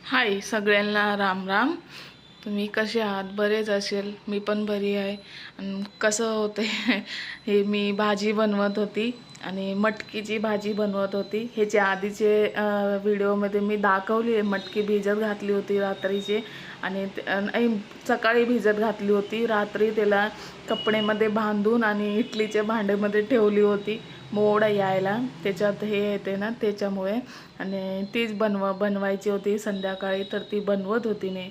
हाय सगळ्यांना राम राम. तुम्ही कसे आहात? बरेच असेल. मी पण बरी आहे. आणि कसं होते हे मी भाजी बनवत होती आणि मटकीची भाजी बनवत होती. ह्याच्या आधीचे व्हिडिओमध्ये मी दाखवली आहे. मटकी भिजत घातली होती रात्रीचे आणि सकाळी भिजत घातली होती. रात्री त्याला कपड्यामध्ये बांधून आणि इडलीच्या भांड्यामध्ये ठेवली होती मोड यायला. त्याच्यात हे येते ना त्याच्यामुळे. आणि तीच बनवायची होती संध्याकाळी, तर ती बनवत होती ने.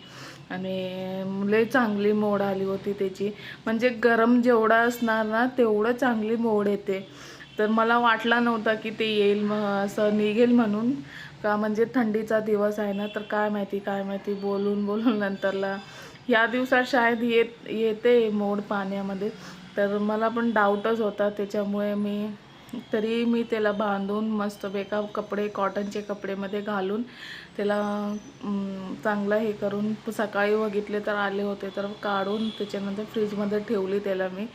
आणि लय चांगली मोड आली होती त्याची. म्हणजे गरम जेवढा असणार ना तेवढं चांगली मोड येते. तर मला वाटला नव्हता की ते येईल असं निघेल म्हणून. का म्हणजे थंडीचा दिवस आहे ना, तर काय माहिती बोलून बोलून नंतरला ह्या दिवसात शायद येते मोड पाण्यामध्ये. तर मला पण डाऊटच होता. त्याच्यामुळे मी त्याला बांधून मस्त बेका कपडे कॉटनचे कपडेमध्ये घालून त्याला चांगलं हे करून सकाळी बघितले तर आले होते, तर काढून त्याच्यानंतर फ्रीजमध्ये ठेवली त्याला मी.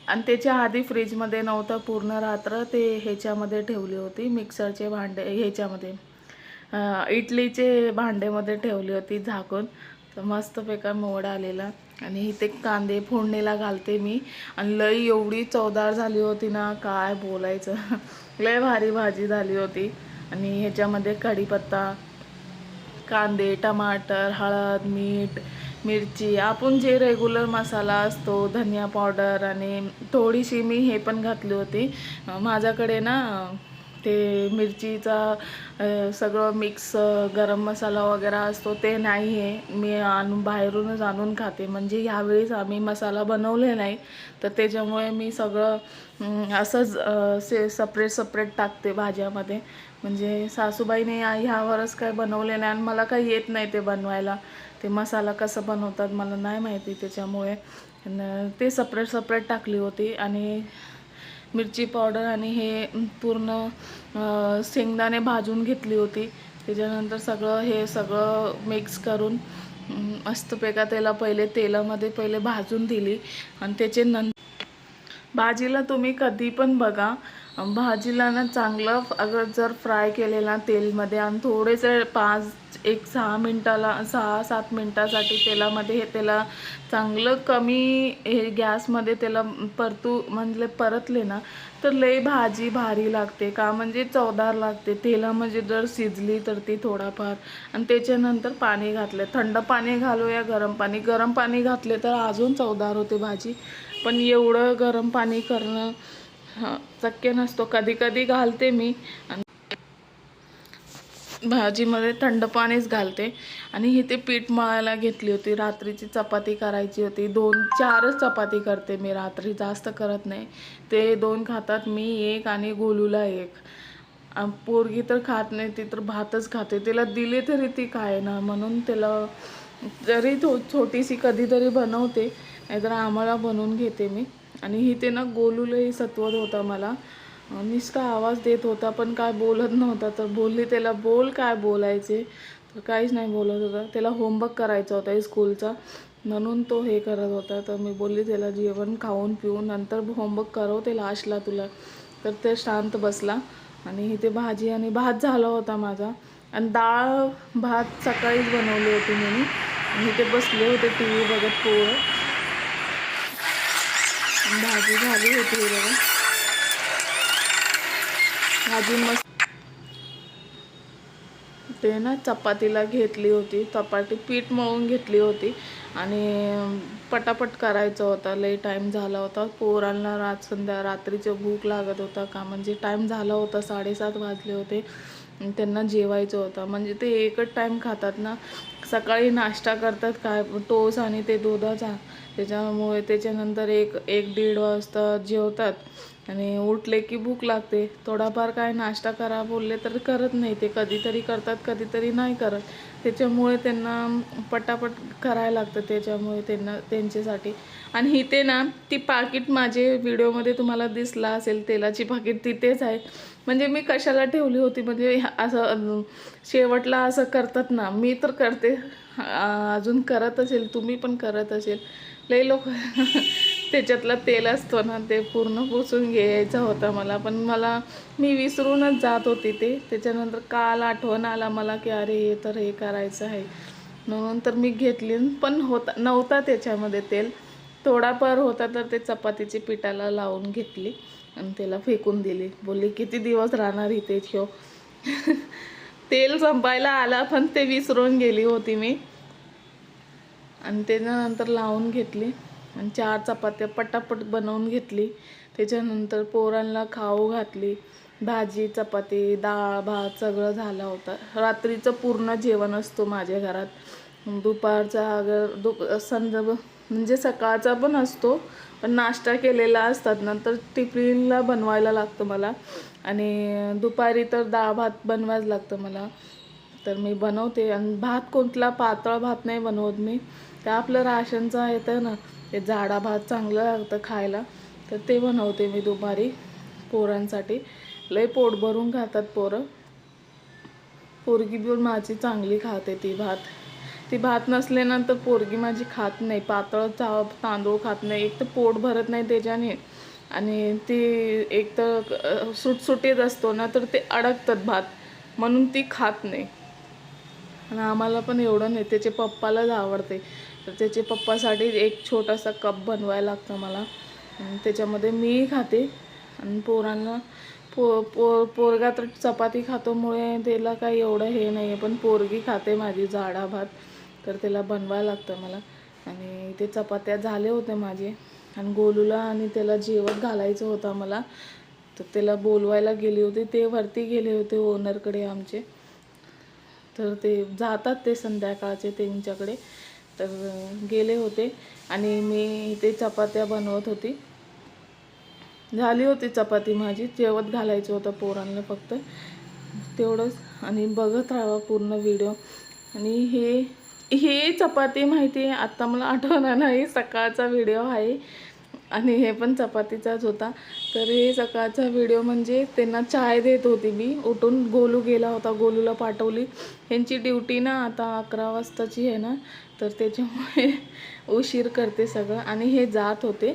आणि त्याच्या आधी फ्रीजमध्ये नव्हतं, पूर्ण रात्र ते ह्याच्यामध्ये ठेवली होती मिक्सरचे भांडे, ह्याच्यामध्ये इडलीचे भांड्यामध्ये ठेवली होती झाकून. तर मस्त बेकार मोड आलेला. आणि इथे कांदे फोडणीला घालते मी. आणि लई एवढी चवदार झाली होती ना, काय बोलायचं लय भारी भाजी झाली होती. आणि ह्याच्यामध्ये कढीपत्ता, कांदे, टमाटर, हळद, मीठ, मिरची, आपण जे रेग्युलर मसाला असतो, धनिया पावडर आणि थोडीशी मी हे पण घातली होती. माझ्याकडे ना ते मिरचीचा सगळं मिक्स गरम मसाला वगैरे असतो ते नाही आहे. मी बाहेरूनच आणून खाते. म्हणजे ह्यावेळेस आम्ही मसाला बनवले नाही, तर त्याच्यामुळे मी सगळं असंच सेपरेट टाकते भाज्यामध्ये. म्हणजे सासूबाईने ह्यावरच काय बनवले नाही आणि मला काही येत नाही ते बनवायला. ते मसाला कसं बनवतात मला नाही माहिती. त्याच्यामुळे ते सेपरेट टाकली होती. आणि मिरची पावडर आणि हे पूर्ण शेंगदाणे भाजून घेतली होती. त्याच्यानंतर हे सगळं मिक्स करून मस्तपैकी त्याला तेलामध्ये भाजून दिली. आणि भाजीला तुम्ही कधी पण बघा, भाजीला ना चांगलं अगर जर फ्राय केलेला तेलमध्ये आणि थोडेसे 6-7 मिनटासाठी तेलामध्ये त्याला चांगलं कमी हे गॅसमध्ये त्याला परतले ना, तर लई भाजी भारी लागते. का म्हणजे चवदार लागते. तेलामध्ये जर शिजली तर ती थोडाफार. आणि त्याच्यानंतर पाणी घातले, थंड पाणी घालूया गरम पाणी घातले तर अजून चवदार होते भाजी. पण एवढं गरम पाणी करणं शक्य नसतो. कधी कधी घालते मी आणि भाजीमध्ये थंड पाणीच घालते. आणि इथे पीठ मळायला घेतली होती. रात्रीची चपाती करायची होती. 2-4च चपाती करते मी रात्री, जास्त करत नाही. ते 2 खातात, मी 1 आणि गोलूला 1. पोरगी तर खात नाही, ती तर भातच खाते. तिला दिली तरी ती काय ना, म्हणून त्याला जरी छोटीशी कधीतरी बनवते, नाहीतर आम्हाला बनवून घेते मी. आणि इथे ना गोलूलाही सत्वत होता मला. नुसता आवाज देत होता पण काय बोलत नव्हता. तर बोलली त्याला, बोल काय बोलायचे, तर काहीच नाही बोलत होता. त्याला होमवर्क करायचा होता स्कूलचा, म्हणून तो हे करत होता. तर मी बोलली त्याला जेवण खाऊन पिऊन नंतर होमवर्क करवते लास्टला तुला. तर ते शांत बसला. आणि इथे भाजी आणि भात झाला होता माझा. आणि डाळ भात सकाळीच बनवली होती मी. आणि इथे बसले होते टी व्ही बघत पोरं. भाजी झाली होती बघा. भाजी मस्त. ते ना चपातीला घेतली होती, चपाती पीठ मळून घेतली होती. आणि पटापट करायचं होतं, लई टाईम झाला होता. पोरांना रात्रीचं भूक लागत होता. का म्हणजे टाईम झाला होता, 7:30 वाजले होते. त्यांना जेवायचं होतं. म्हणजे ते एकच टाईम खातात ना. सकाळी नाश्ता करतात काय टोस आणि ते दुधाचा. त्याच्यामुळे त्याच्यानंतर 1-1:30 वाजता जेवतात. आणि उठले की भूक लागते. थोडाफार काय नाश्ता करा बोलले तर करत नाही ते. कधीतरी करतात, कधीतरी नाही करत. त्याच्यामुळे त्यांना पटापट करायला लागतं. त्याच्यामुळे त्यांच्यासाठी. आणि इथे ना ती पाकिट माझे व्हिडिओमध्ये तुम्हाला दिसला असेल, तेलाची पाकिट तिथेच आहे. म्हणजे मी कशाला ठेवली होती, म्हणजे असं शेवटला असं करतात ना, मी तर करते. अजून करत असेल, तुम्ही पण करत असेल. लई लोक त्याच्यातलं तेल असतो ना ते पूर्ण पुसून घ्यायचा होता मला, पण मी विसरूनच जात होती ते. त्याच्यानंतर काल आठवण आला मला की अरे हे तर हे करायचं आहे, म्हणून तर मी घेतली. पण नव्हता त्याच्यामध्ये तेल, थोडाफार होता, तर ते चपातीची पिठाला लावून घेतली आणि त्याला फेकून दिली. बोलली किती दिवस राहणार इथे ठेव. तेल संपायला आला पण ते विसरून गेली होती मी. आणि त्याच्यानंतर लावून घेतली आणि 4 चपात्या पटापट बनवून घेतली. त्याच्यानंतर पोरांना खाऊ घातली. भाजी चपाती डाळ भात सगळं झालं होतं. रात्रीचं पूर्ण जेवण असतो माझ्या घरात. दुपारचा म्हणजे सकाळचा पण असतो, पण नाश्ता केलेला असतात ना तर टिफिनला बनवायला लागतं मला. आणि दुपारी तर डाळ भात बनवायला लागतं मला, तर मी बनवते. आणि भात कोणता पातळ भात नाही बनवत मी, ते आपलं राशनचं येतं ना ते जाडा भात चांगलं लागतं खायला, तर ते बनवते मी दुपारी पोरांसाठी. लय पोट भरून खातात पोरं. पोरगी पण माझी चांगली खाते ती भात नसल्यानंतर पोरगी माझी खात नाही. पातळ तांदूळ खात नाही, एक तर पोट भरत नाही त्याच्याने, आणि ती एक तर सुटसुटीत असतो ना तर ते अडकतात भात, म्हणून ती खात नाही. आणि आम्हाला पण एवढं नाही, त्याच्या पप्पालाच आवडते, तर त्याच्या पप्पासाठी एक छोटासा कप बनवायला लागतं मला. आणि त्याच्यामध्ये मी खाते आणि पोरांना पोरगा तर चपाती खातोमुळे त्याला काही एवढं हे नाही आहे, पण पोरगी खाते माझी जाडा भात, तर त्याला बनवायला लागतं मला. आणि ते चपात्या झाले होते माझे, आणि गोलूला आणि त्याला जेवण घालायचं होतं मला, तर त्याला बोलवायला गेली होती. ते वरती गेले होते ओनरकडे आमचे, तर ते जातात ते संध्याकाळचे त्यांच्याकडे, तर गेले होते. आणि मी इथे चपात्या बनवत होती. झाली होती चपाती माझी, जेवत घालायचं होतं पोरांना फक्त तेवढंच. आणि बघत राहावा पूर्ण व्हिडिओ. आणि हे चपाती माहिती आहे, आत्ता मला आठवण नाही, सकाळचा व्हिडिओ आहे आणि हे पण चपातीचाच होता. तर हे सकाळचा व्हिडिओ म्हणजे त्यांना चाय देत होती मी. उठून गोलू गेला होता, गोलूला पाठवली. ह्यांची ड्युटी ना आता 11 वाजताची आहे ना, तर त्याच्यामुळे उशीर करते सगळं. आणि हे जात होते,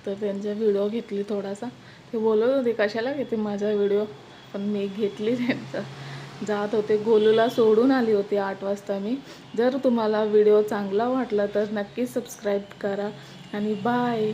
तर त्यांचा व्हिडिओ घेतली थोडासा. ते बोलत होते कशाला घेते माझा व्हिडिओ, पण मी घेतली त्यांचा. जात होते, गोलूला सोडून आली होती 8 वाजता मी. जर तुम्हाला व्हिडिओ चांगला वाटला तर नक्की सबस्क्राईब करा आणि बाय.